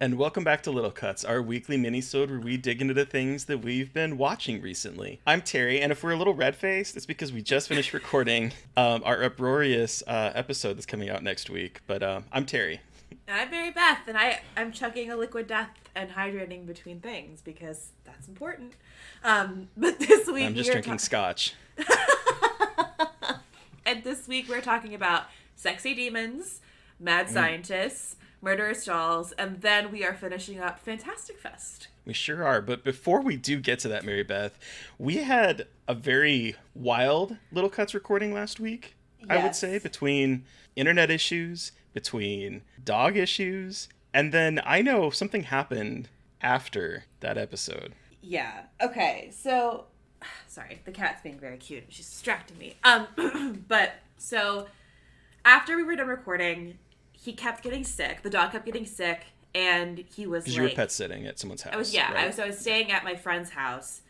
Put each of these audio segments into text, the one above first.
And welcome back to Little Cuts, our weekly mini-sode where we dig into the things that we've been watching recently. I'm Terry, and if we're a little red-faced, it's because we just finished recording our uproarious episode that's coming out next week. But I'm Terry. And I'm Mary Beth, and I'm chugging a liquid death and hydrating between things because that's important. But this week I'm just drinking scotch. And this week we're talking about sexy demons, mad scientists, murderous dolls, and then we are finishing up Fantastic Fest. We sure are. But before we do get to that, Mary Beth, we had a very wild Little Cuts recording last week, yes. I would say, between internet issues, between dog issues, and then I know something happened after that episode. Yeah. Okay. So, sorry, the cat's being very cute. She's distracting me. But so after we were done recording, he kept getting sick. The dog kept getting sick, and he was because you were pet sitting at someone's house. I was staying at my friend's house.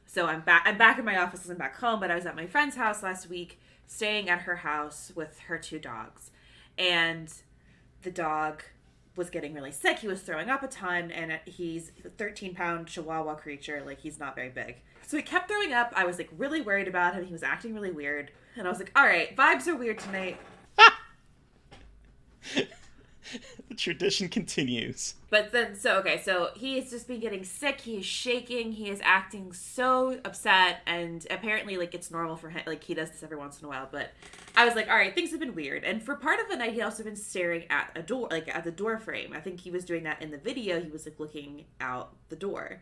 So I'm back in my office. I'm back home, but I was at my friend's house last week, staying at her house with her two dogs, and the dog was getting really sick. He was throwing up a ton, and he's a 13-pound Chihuahua creature. Like, he's not very big. So he kept throwing up. I was, like, really worried about him. He was acting really weird. And I was like, all right, vibes are weird tonight. The tradition continues. But then, so he has just been getting sick. He is shaking. He is acting so upset. And apparently, like, it's normal for him. Like, he does this every once in a while. But I was like, all right, things have been weird. And for part of the night, he also been staring at a door, like, at the door frame. I think he was doing that in the video. He was, like, looking out the door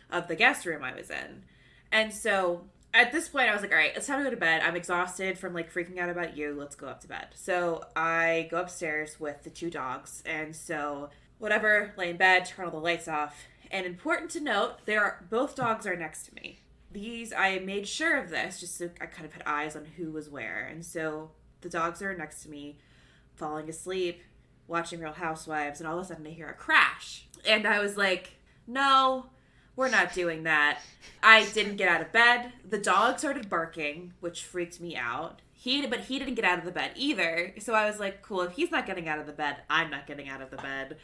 of the guest room I was in. And so at this point, I was like, all right, it's time to go to bed. I'm exhausted from, like, freaking out about you. Let's go up to bed. So I go upstairs with the two dogs. And so whatever, lay in bed, turn all the lights off. And important to note, both dogs are next to me. I made sure of this, just so I kind of had eyes on who was where. And so the dogs are next to me, falling asleep, watching Real Housewives, and all of a sudden I hear a crash. And I was like, no, we're not doing that. I didn't get out of bed. The dog started barking, which freaked me out. But he didn't get out of the bed either. So I was like, cool, if he's not getting out of the bed, I'm not getting out of the bed.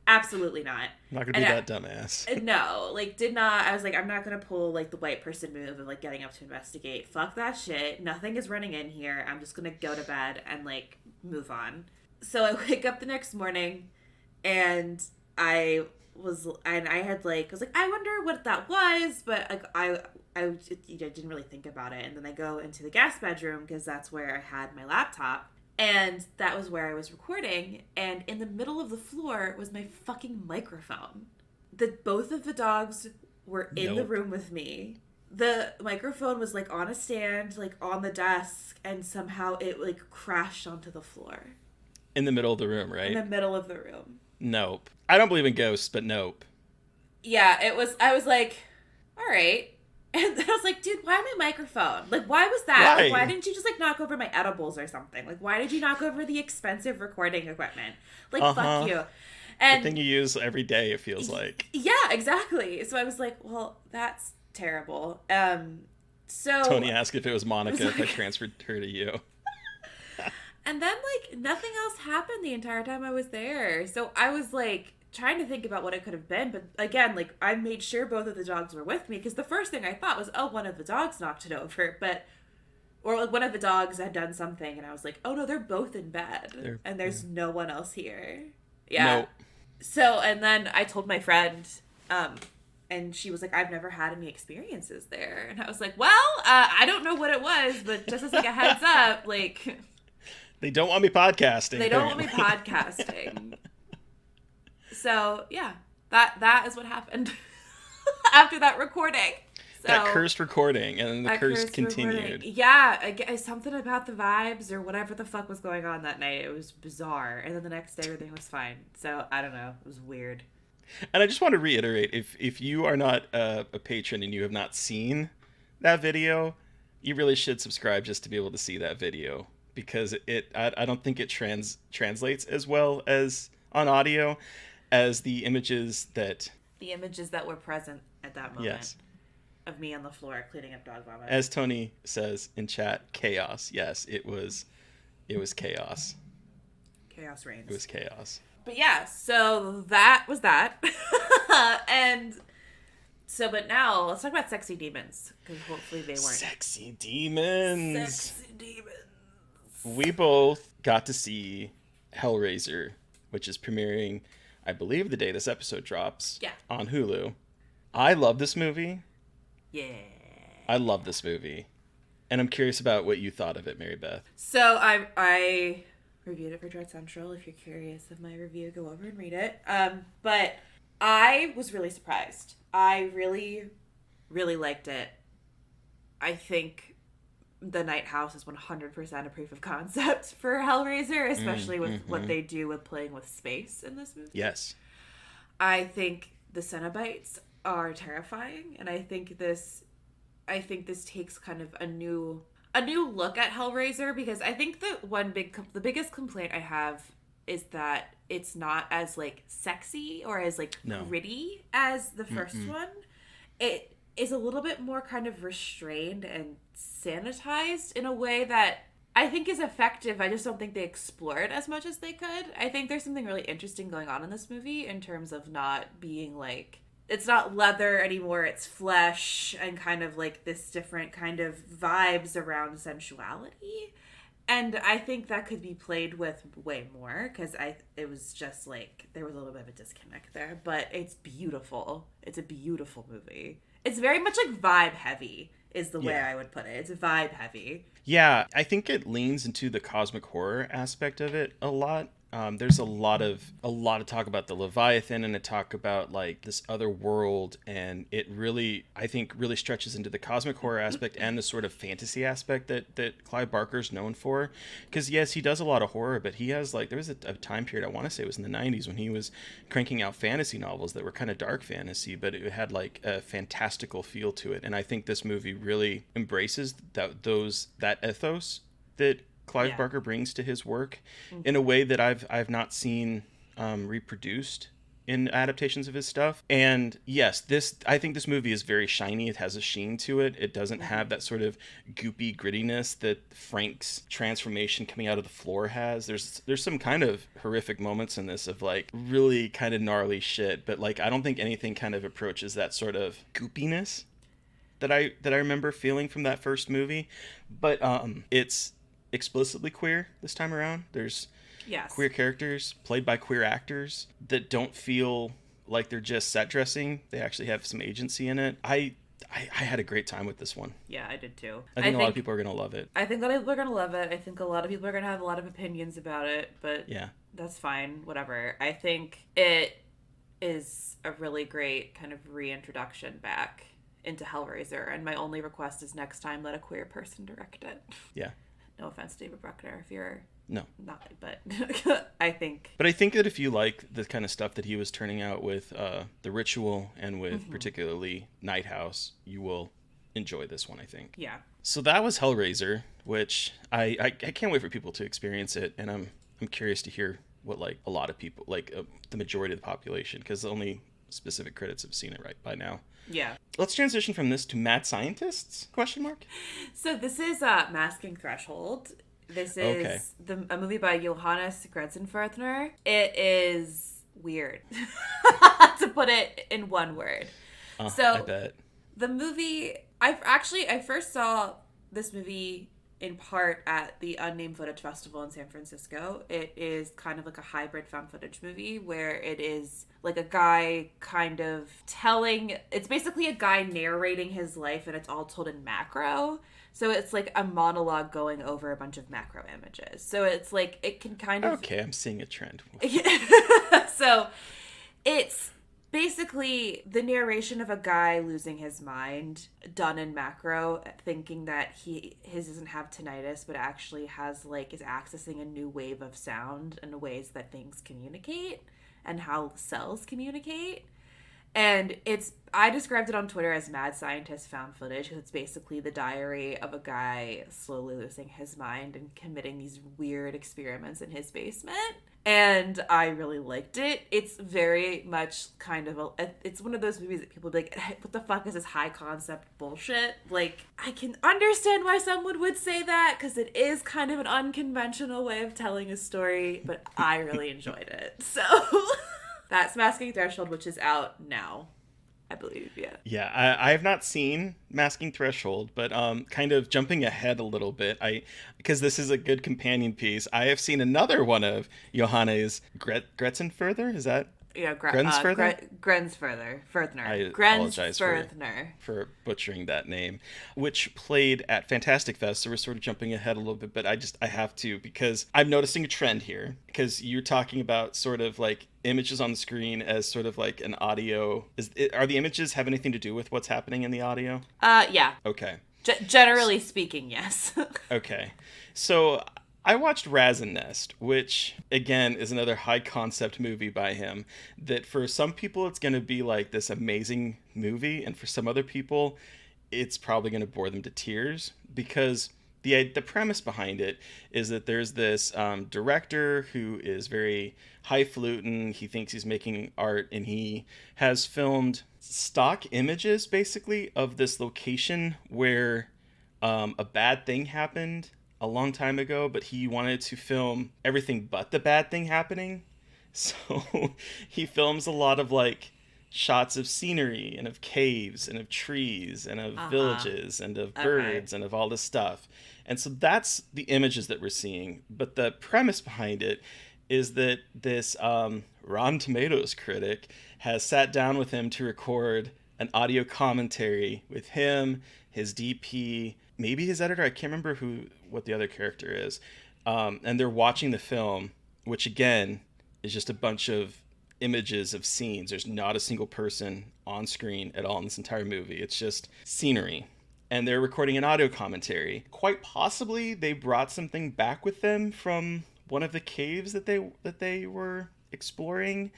Absolutely not. I'm not gonna be that dumbass. No, like, did not. I was like, I'm not gonna pull, like, the white person move of, like, getting up to investigate. Fuck that shit. Nothing is running in here. I'm just gonna go to bed and, like, move on. So I wake up the next morning, and I was like, I wonder what that was, but, like, I didn't really think about it. And then I go into the guest bedroom, because that's where I had my laptop. And that was where I was recording, and in the middle of the floor was my fucking microphone. Both of the dogs were in the room with me. The microphone was, like, on a stand, like, on the desk, and somehow it, like, crashed onto the floor. In the middle of the room, right? In the middle of the room. Nope. I don't believe in ghosts, but nope. Yeah, I was like, all right. And I was like, dude, why my microphone? Like, why was that? Why? Like, why didn't you just, like, knock over my edibles or something? Like, why did you knock over the expensive recording equipment? Like, fuck you. And the thing you use every day, it feels like. Yeah, exactly. So I was like, well, that's terrible. So Tony asked if it was Monica, if I transferred her to you. And then, like, nothing else happened the entire time I was there. So I was, like, trying to think about what it could have been, but again, like, I made sure both of the dogs were with me, because the first thing I thought was, oh, one of the dogs knocked it over, or like one of the dogs had done something, and I was like, oh no, they're both in bed, and there's no one else here. Yeah. Nope. So, and then I told my friend, and she was like, I've never had any experiences there, and I was like, well, I don't know what it was, but just as, like, a heads up, like, they don't want me podcasting. They don't want me podcasting. So, yeah, that is what happened after that recording. So, that cursed recording, and then the curse continued. Recording. Yeah, something about the vibes or whatever the fuck was going on that night. It was bizarre. And then the next day, everything was fine. So, I don't know. It was weird. And I just want to reiterate, if you are not a patron and you have not seen that video, you really should subscribe just to be able to see that video. Because I don't think it translates as well as on audio as the images that were present at that moment. Yes. Of me on the floor cleaning up dog vomit. As Tony says in chat, chaos. Yes, it was chaos. Chaos reigns. It was chaos. But yeah, so that was that. And so, but now let's talk about sexy demons, because hopefully they weren't. Sexy demons. Sexy demons. We both got to see HELLRAISER, which is premiering, I believe, the day this episode drops. Yeah. On Hulu. I love this movie. Yeah. I love this movie. And I'm curious about what you thought of it, Mary Beth. So I reviewed it for Dread Central. If you're curious of my review, go over and read it. But I was really surprised. I really, really liked it. I think the Night House is 100% a proof of concept for Hellraiser, especially with what they do with playing with space in this movie. Yes. I think the Cenobites are terrifying, and I think this takes kind of a new look at Hellraiser, because I think the biggest complaint I have is that it's not as like sexy or as like gritty as the first one. It is a little bit more kind of restrained and sanitized in a way that I think is effective. I just don't think they explore it as much as they could. I think there's something really interesting going on in this movie in terms of not being like, it's not leather anymore, it's flesh, and kind of like this different kind of vibes around sensuality. And I think that could be played with way more, because it was just like, there was a little bit of a disconnect there. But it's beautiful. It's a beautiful movie. It's very much like vibe heavy is the way I would put it. It's vibe heavy. Yeah, I think it leans into the cosmic horror aspect of it a lot. There's a lot of talk about the Leviathan and a talk about like this other world, and it really, I think, really stretches into the cosmic horror aspect and the sort of fantasy aspect that Clive Barker's known for. Because yes, he does a lot of horror, but he has like, there was a time period, I want to say it was in the 90s, when he was cranking out fantasy novels that were kind of dark fantasy, but it had like a fantastical feel to it. And I think this movie really embraces that ethos that Clive Barker brings to his work in a way that I've not seen reproduced in adaptations of his stuff. And yes, I think this movie is very shiny. It has a sheen to it. It doesn't have that sort of goopy grittiness that Frank's transformation coming out of the floor has. There's some kind of horrific moments in this of like really kind of gnarly shit, but like I don't think anything kind of approaches that sort of goopiness that I remember feeling from that first movie. But it's explicitly queer this time around. There's queer characters played by queer actors that don't feel like they're just set dressing. They actually have some agency in it. I had a great time with this one. Yeah, I did too. I think a lot of people are going to love it. I think a lot of people are going to love it. I think a lot of people are going to have a lot of opinions about it, but yeah, that's fine. Whatever. I think it is a really great kind of reintroduction back into Hellraiser, and my only request is next time let a queer person direct it. Yeah. No offense, David Bruckner, if you're not, but I think. But I think that if you like the kind of stuff that he was turning out with The Ritual and with particularly Night House, you will enjoy this one, I think. Yeah. So that was Hellraiser, which I can't wait for people to experience it, and I'm curious to hear what like a lot of people, like the majority of the population, because only specific critics have seen it right by now. Yeah. Let's transition from this to Mad Scientists? ? So this is Masking Threshold. This is a movie by Johannes Gretzenfurthner. It is weird, to put it in one word. So I bet. The movie, I first saw this movie in part at the Unnamed Footage Festival in San Francisco. It is kind of like a hybrid found footage movie where it is like a guy kind of it's basically a guy narrating his life, and it's all told in macro. So it's like a monologue going over a bunch of macro images. So it's like, it can kind of... Okay, I'm seeing a trend. So it's basically the narration of a guy losing his mind done in macro, thinking that his doesn't have tinnitus, but actually has like, is accessing a new wave of sound and the ways that things communicate and how cells communicate. And I described it on Twitter as mad scientist found footage, because it's basically the diary of a guy slowly losing his mind and committing these weird experiments in his basement. And I really liked it. It's very much kind of it's one of those movies that people be like, what the fuck is this high concept bullshit? Like, I can understand why someone would say that, because it is kind of an unconventional way of telling a story, but I really enjoyed it. So that's Masking Threshold, which is out now, I believe. Yeah, I have not seen Masking Threshold, but kind of jumping ahead a little bit, because this is a good companion piece, I have seen another one of Johannes Gretzenfurther. Is that? Yeah, Grensfurther? Furthner. I apologize for butchering that name, which played at Fantastic Fest, so we're sort of jumping ahead a little bit, but I have to, because I'm noticing a trend here, because you're talking about sort of like images on the screen as sort of like an audio. Are the images have anything to do with what's happening in the audio? Yeah. Okay. Generally speaking, yes. Okay. So I watched RAZZENNEST, which, again, is another high-concept movie by him, that for some people it's going to be like this amazing movie, and for some other people it's probably going to bore them to tears, because the premise behind it is that there's this director who is very highfalutin. He thinks he's making art, and he has filmed stock images, basically, of this location where a bad thing happened a long time ago, but he wanted to film everything but the bad thing happening. So he films a lot of like shots of scenery and of caves and of trees and of villages and of birds and of all this stuff. And so that's the images that we're seeing. But the premise behind it is that this Rotten Tomatoes critic has sat down with him to record an audio commentary with him, his DP, maybe his editor. I can't remember what the other character is. And they're watching the film, which again is just a bunch of images of scenes. There's not a single person on screen at all in this entire movie. It's just scenery. And they're recording an audio commentary. Quite possibly they brought something back with them from one of the caves that they were exploring.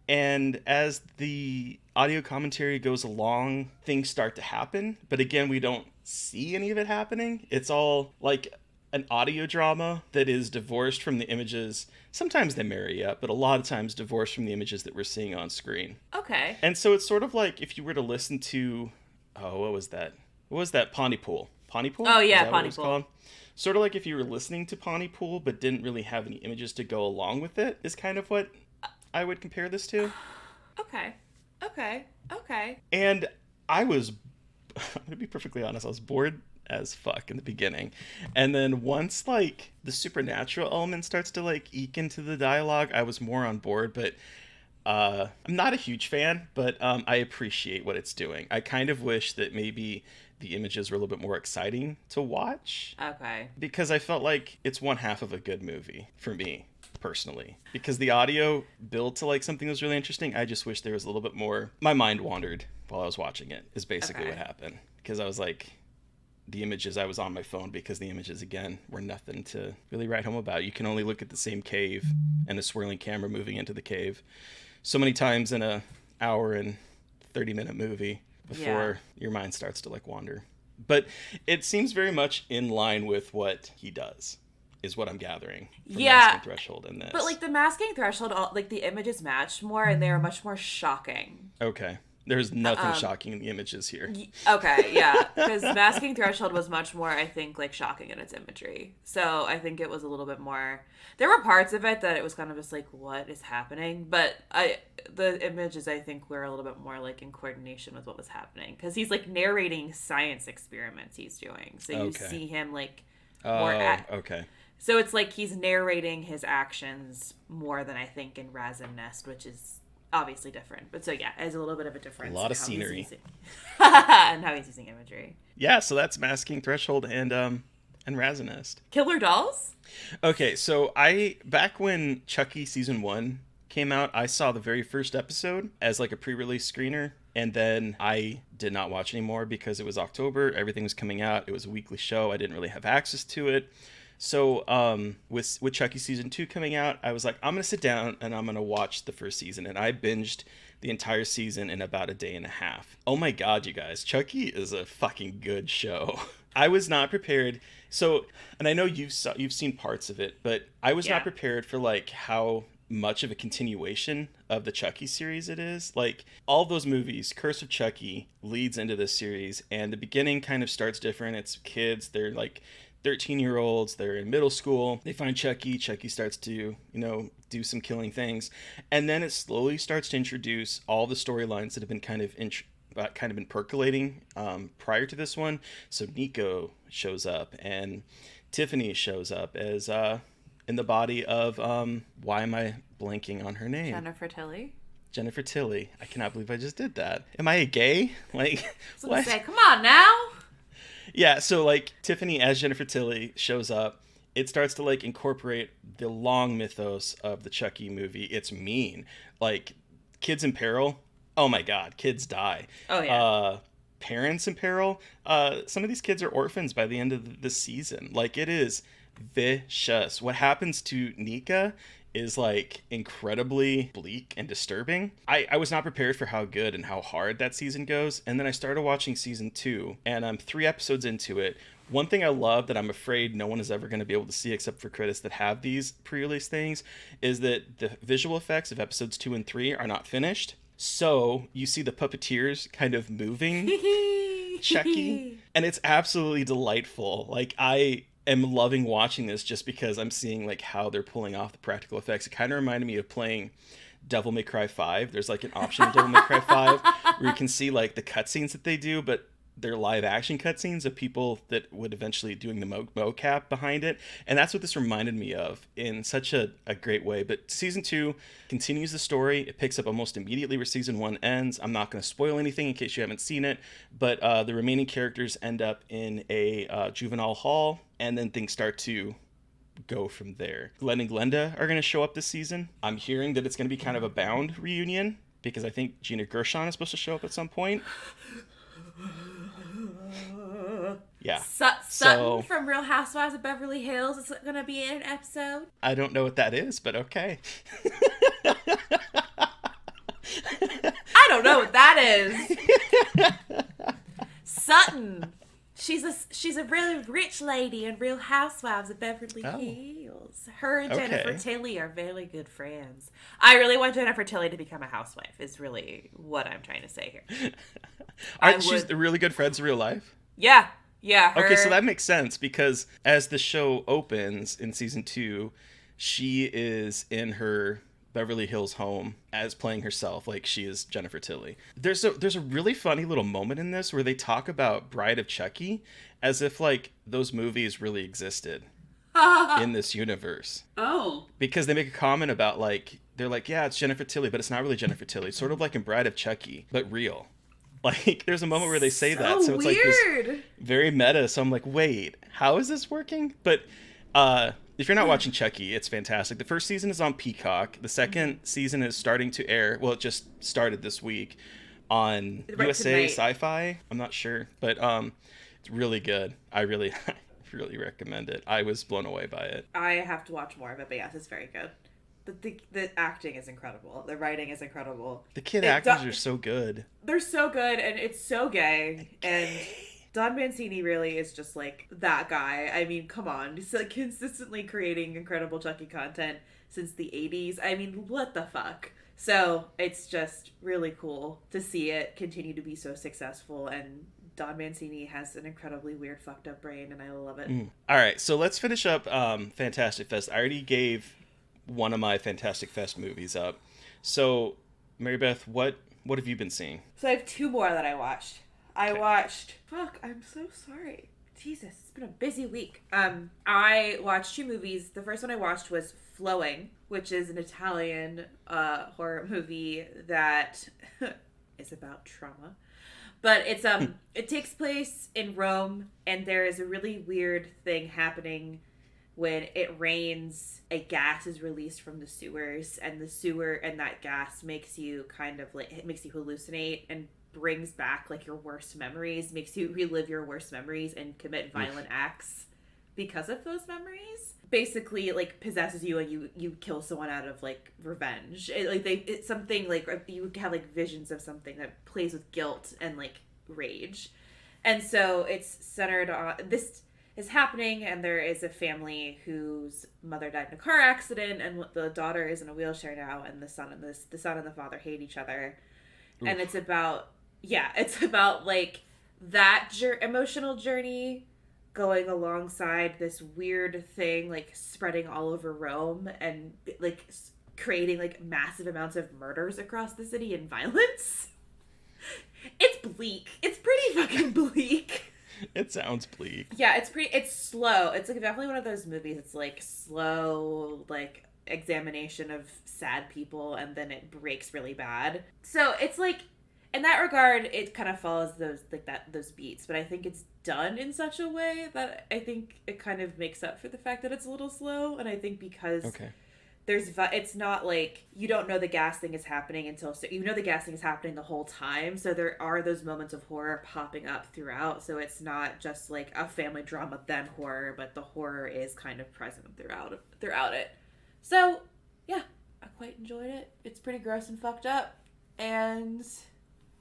And as the audio commentary goes along, things start to happen. But again, we don't see any of it happening. It's all like an audio drama that is divorced from the images. Sometimes they marry up, but a lot of times divorced from the images that we're seeing on screen. Okay. And so it's sort of like if you were to listen to, what was that? What was that? Pontypool. Pontypool? Oh, yeah, Pontypool. Sort of like if you were listening to Pontypool, but didn't really have any images to go along with it, is kind of what I would compare this to. Okay. And I'm going to be perfectly honest, I was bored as fuck in the beginning. And then once, like, the supernatural element starts to, like, eke into the dialogue, I was more on board. But I'm not a huge fan, but I appreciate what it's doing. I kind of wish that maybe the images were a little bit more exciting to watch. Okay. Because I felt like it's one half of a good movie for me. Personally, because the audio built to like something that was really interesting. I just wish there was a little bit more. My mind wandered while I was watching it is basically what happened, because I was like, the images, I was on my phone because the images again were nothing to really write home about. You can only look at the same cave and a swirling camera moving into the cave so many times in a hour and 30-minute movie before your mind starts to like wander. But it seems very much in line with what he does, is what I'm gathering from Masking Threshold in this. But like the Masking Threshold, like the images matched more and they are much more shocking. Okay. There's nothing shocking in the images here. Okay, yeah. Because Masking Threshold was much more, I think, like shocking in its imagery. So I think it was a little bit more. There were parts of it that it was kind of just like, what is happening? But the images, I think, were a little bit more like in coordination with what was happening. Because he's like narrating science experiments he's doing. So you see him like more okay. So it's like he's narrating his actions more than I think in RAZZENNEST, which is obviously different. But so yeah, there's a little bit of a difference. A lot of scenery. And how he's using imagery. Yeah, so that's Masking Threshold and RAZZENNEST. Killer Dolls? Okay, so back when Chucky season 1 came out, I saw the very first episode as like a pre-release screener. And then I did not watch anymore because it was October. Everything was coming out. It was a weekly show. I didn't really have access to it. So, with Chucky season 2 coming out, I was like, I'm gonna sit down and I'm gonna watch the first season, and I binged the entire season in about a day and a half. Oh my god, you guys, Chucky is a fucking good show. I was not prepared. So, and I know you've seen parts of it, but I was not prepared for like how much of a continuation of the Chucky series it is. Like all those movies, Curse of Chucky leads into this series, and the beginning kind of starts different. It's kids, they're like 13-year-olds, they're in middle school, they find Chucky starts to, do some killing things, and then it slowly starts to introduce all the storylines that have been kind of been percolating prior to this one. So Nico shows up, and Tiffany shows up as in the body of why am I blanking on her name? Jennifer Tilly. Jennifer Tilly. I cannot believe I just did that. Am I a gay? Like, what? Say, come on now. Yeah, so like Tiffany as Jennifer Tilly shows up. It starts to like incorporate the long mythos of the Chucky movie. It's mean. Like kids in peril. Oh my god, kids die. Oh yeah. Parents in peril. Some of these kids are orphans by the end of the season. Like it is vicious. What happens to Nika is like incredibly bleak and disturbing. I was not prepared for how good and how hard that season goes. And then I started watching season 2, and I'm 3 episodes into it. One thing I love that I'm afraid no one is ever going to be able to see except for critics that have these pre-release things is that the visual effects of episodes 2 and 3 are not finished. So you see the puppeteers kind of moving Chucky, and it's absolutely delightful. Like I am loving watching this just because I'm seeing like how they're pulling off the practical effects. It kind of reminded me of playing Devil May Cry 5. There's like an option in Devil May Cry 5 where you can see like the cutscenes that they do, but they're live action cutscenes of people that would eventually doing the mocap behind it. And that's what this reminded me of in such a great way. But season 2 continues the story. It picks up almost immediately where season 1 ends. I'm not going to spoil anything in case you haven't seen it, but the remaining characters end up in a juvenile hall, and then things start to go from there. Glenn and Glenda are going to show up this season. I'm hearing that it's going to be kind of a Bound reunion because I think Gina Gershon is supposed to show up at some point. Yeah. Sutton from Real Housewives of Beverly Hills is going to be in an episode. I don't know what that is, but okay. I don't know what that is. Sutton. She's a really rich lady in Real Housewives of Beverly Hills. Her and Jennifer Tilly are very good friends. I really want Jennifer Tilly to become a housewife is really what I'm trying to say here. She's really good friends in real life? Yeah. Yeah. Okay, so that makes sense because as the show opens in season 2, she is in her Beverly Hills home as playing herself, like she is Jennifer Tilly. There's a really funny little moment in this where they talk about Bride of Chucky as if like those movies really existed in this universe. Oh. Because they make a comment about like, they're like, yeah, it's Jennifer Tilly, but it's not really Jennifer Tilly. It's sort of like in Bride of Chucky, but real. Like, there's a moment where they say that. So it's weird. Like this very meta. So I'm like, wait, how is this working? But if you're not watching Chucky, it's fantastic. The first season is on Peacock. The second season is starting to air. Well, it just started this week on USA Sci-Fi. I'm not sure. But it's really good. I really recommend it. I was blown away by it. I have to watch more of it, but yes, it's very good. The acting is incredible. The writing is incredible. The kid actors are so good. They're so good, and it's so gay. And Don Mancini really is just like that guy. I mean, come on. He's like consistently creating incredible Chucky content since the 80s. I mean, what the fuck? So it's just really cool to see it continue to be so successful, and Don Mancini has an incredibly weird, fucked up brain, and I love it. All right, so let's finish up Fantastic Fest. I already gave one of my Fantastic Fest movies up. So, Mary Beth, what have you been seeing? So I have 2 more that I watched. Fuck, I'm so sorry. Jesus, it's been a busy week. I watched 2 movies. The first one I watched was Flowing, which is an Italian horror movie that is about trauma. But it's it takes place in Rome, and there is a really weird thing happening. When it rains, a gas is released from the sewers, and the sewer and that gas makes you kind of like, it makes you hallucinate and brings back like your worst memories, makes you relive your worst memories and commit violent acts because of those memories, basically like possesses you, and you kill someone out of like revenge. It's something like you have like visions of something that plays with guilt and like rage. And so it's centered on this is happening, and there is a family whose mother died in a car accident, and the daughter is in a wheelchair now, and the son and the father hate each other. Oof. And it's about like that emotional journey going alongside this weird thing like spreading all over Rome and like creating like massive amounts of murders across the city and violence. It's bleak. It's pretty fucking bleak. It sounds bleak. Yeah, it's slow. It's like definitely one of those movies. It's like slow, like examination of sad people, and then it breaks really bad. So it's like, in that regard, it kind of follows those beats, but I think it's done in such a way that I think it kind of makes up for the fact that it's a little slow. And I think because it's not like you don't know the gas thing is happening until you know the gas thing is happening the whole time. So there are those moments of horror popping up throughout. So it's not just like a family drama then horror, but the horror is kind of present throughout it. So yeah, I quite enjoyed it. It's pretty gross and fucked up, and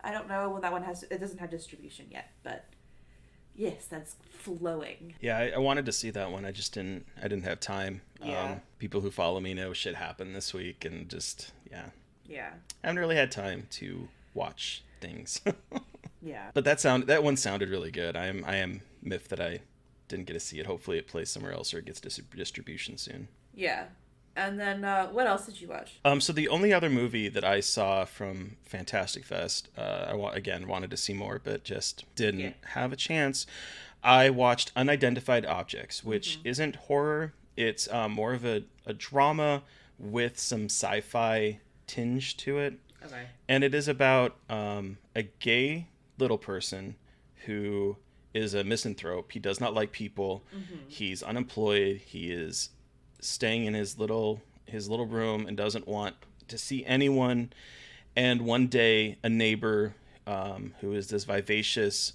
I don't know when that one it doesn't have distribution yet, but yes, that's flowing. Yeah, I wanted to see that one. I didn't have time. Yeah. People who follow me know shit happened this week, and just, yeah. Yeah. I haven't really had time to watch things. Yeah. But that one sounded really good. I am miffed that I didn't get to see it. Hopefully it plays somewhere else or it gets distribution soon. Yeah. And then what else did you watch? So the only other movie that I saw from Fantastic Fest, I wanted to see more, but just didn't have a chance. I watched Unidentified Objects, which isn't horror. It's more of a drama with some sci-fi tinge to it. Okay. And it is about a gay little person who is a misanthrope. He does not like people. He's unemployed. He is staying in his little room and doesn't want to see anyone. And one day a neighbor who is this vivacious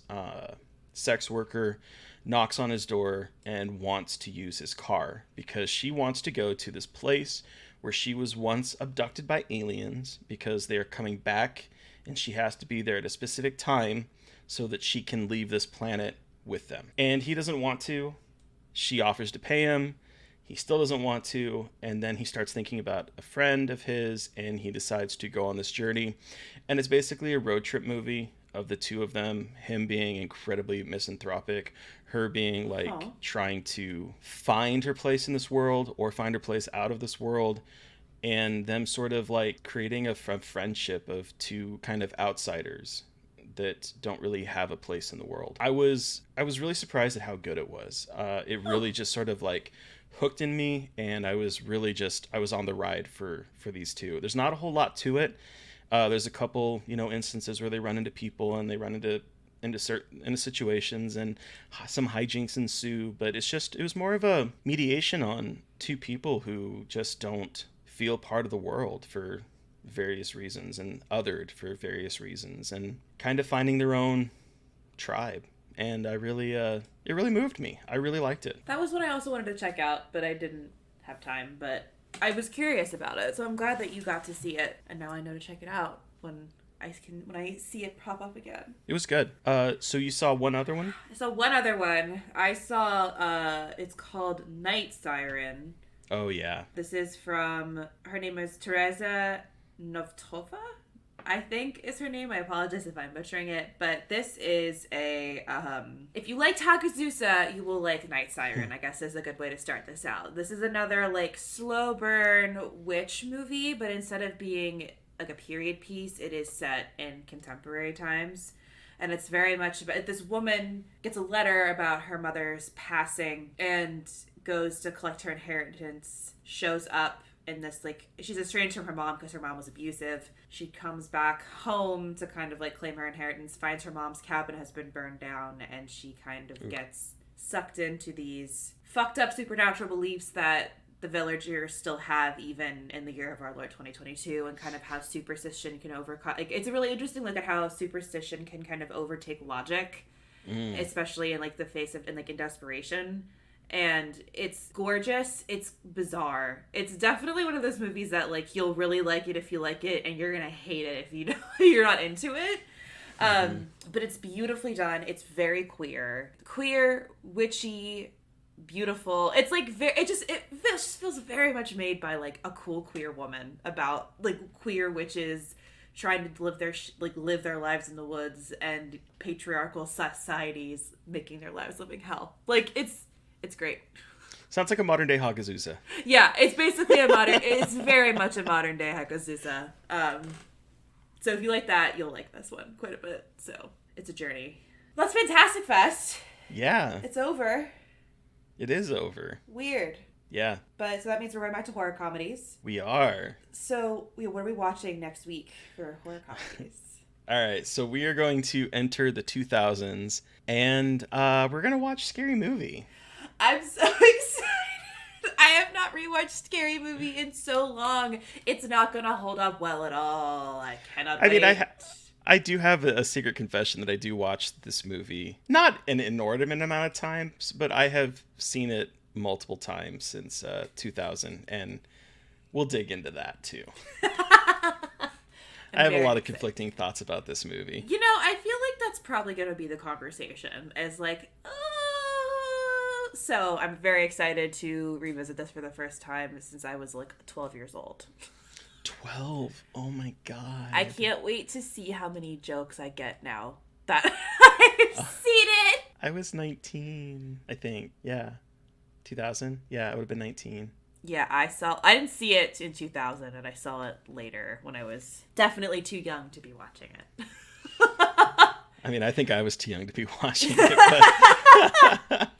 sex worker knocks on his door and wants to use his car because she wants to go to this place where she was once abducted by aliens because they are coming back, and she has to be there at a specific time so that she can leave this planet with them. And he doesn't want to. She offers to pay him. He still doesn't want to, and then he starts thinking about a friend of his, and he decides to go on this journey. And it's basically a road trip movie of the two of them, him being incredibly misanthropic, her being like trying to find her place in this world or find her place out of this world, and them sort of like creating a friendship of two kind of outsiders that don't really have a place in the world. I was really surprised at how good it was. It really just sort of like hooked in me, and I was on the ride for these two. There's not a whole lot to it. There's a couple, instances where they run into people and they run into situations, and some hijinks ensue, but it was more of a mediation on two people who just don't feel part of the world for various reasons and othered for various reasons, and kind of finding their own tribe. And it really moved me. I really liked it. That was what I also wanted to check out, but I didn't have time. But I was curious about it, so I'm glad that you got to see it, and now I know to check it out when I see it pop up again. It was good. So you saw one other one? I saw one other one. I saw it's called NIGHTSIREN. Oh yeah. This is from, her name is Teresa Novtova, I think is her name. I apologize if I'm butchering it, but this is a if you liked Hagazusa, you will like NIGHTSIREN, I guess is a good way to start this out. This is another like slow burn witch movie, but instead of being like a period piece, it is set in contemporary times. And it's very much about this woman gets a letter about her mother's passing and goes to collect her inheritance, shows up in this, like, she's estranged from her mom because her mom was abusive. She comes back home to kind of like claim her inheritance, finds her mom's cabin has been burned down, and she kind of gets sucked into these fucked up supernatural beliefs that the villagers still have even in the year of our Lord 2022, and kind of how superstition can overcome. Like, it's a really interesting look at how superstition can kind of overtake logic, especially in like the face of in desperation. And it's gorgeous. It's bizarre. It's definitely one of those movies that, like, you'll really like it if you like it, and you're gonna hate it if you're not into it. But it's beautifully done. It's very queer, witchy, beautiful. It's like it just feels very much made by like a cool queer woman about like queer witches trying to live their lives in the woods, and patriarchal societies making their lives living hell. Like it's great. Sounds like a modern day Hagazusa. Yeah, it's basically it's very much a modern day Hagazusa. So if you like that, you'll like this one quite a bit. So it's a journey. That's Fantastic Fest. Yeah. It's over. It is over. Weird. Yeah. But so that means we're going back to horror comedies. We are. So what are we watching next week for horror comedies? All right. So we are going to enter the 2000s, and we're going to watch Scary Movie. I'm so excited. I have not rewatched Scary Movie in so long. It's not going to hold up well at all. I cannot wait. I mean, I do have a secret confession that I do watch this movie. Not an inordinate amount of times, but I have seen it multiple times since 2000, and we'll dig into that too. I have a lot of conflicting thoughts about this movie. You know, I feel like that's probably going to be the conversation, as like, so I'm very excited to revisit this for the first time since I was like 12 years old. 12? Oh my god. I can't wait to see how many jokes I get now that I've seen it. I was 19, I think. Yeah. 2000? Yeah, I would have been 19. Yeah, I didn't see it in 2000, and I saw it later when I was definitely too young to be watching it. I mean, I think I was too young to be watching it. But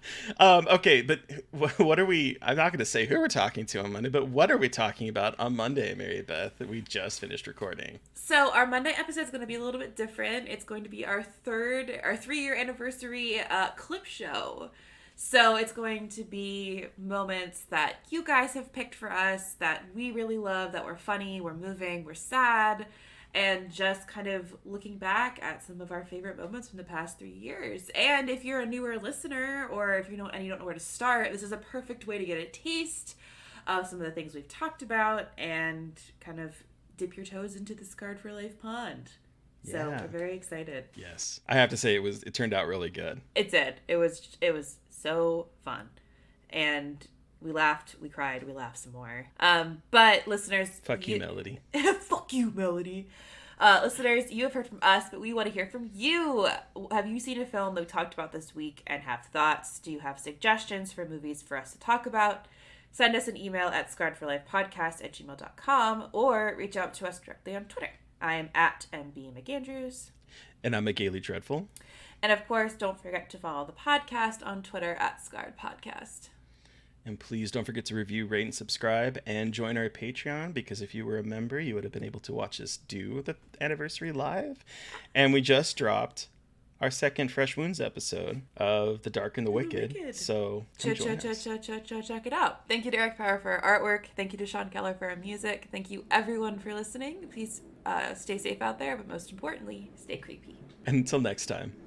okay, but what are we... I'm not going to say who we're talking to on Monday, but what are we talking about on Monday, Mary Beth, that we just finished recording? So our Monday episode is going to be a little bit different. It's going to be our 3-year anniversary clip show. So it's going to be moments that you guys have picked for us that we really love, that were funny, we're moving, we're sad, and just kind of looking back at some of our favorite moments from the past 3 years. And if you're a newer listener, or if you don't know where to start, this is a perfect way to get a taste of some of the things we've talked about and kind of dip your toes into the Scarred for Life pond. So Yeah. we're very excited. Yes. I have to say it turned out really good. It did. It was so fun. And we laughed, we cried, we laughed some more. But listeners... Fuck you, Melody. Fuck you, Melody. Listeners, you have heard from us, but we want to hear from you. Have you seen a film that we talked about this week and have thoughts? Do you have suggestions for movies for us to talk about? Send us an email at scarredforlifepodcast@gmail.com or reach out to us directly on Twitter. I am at MB McAndrews. And I'm a Gaily Dreadful. And of course, don't forget to follow the podcast on Twitter at Scarred Podcast. And please don't forget to review, rate, and subscribe, and join our Patreon, because if you were a member, you would have been able to watch us do the anniversary live. And we just dropped our second Fresh Wounds episode of The Dark and the Wicked. So check it out. Thank you to Eric Power for our artwork. Thank you to Sean Keller for our music. Thank you everyone for listening. Please stay safe out there, but most importantly, stay creepy. Until next time.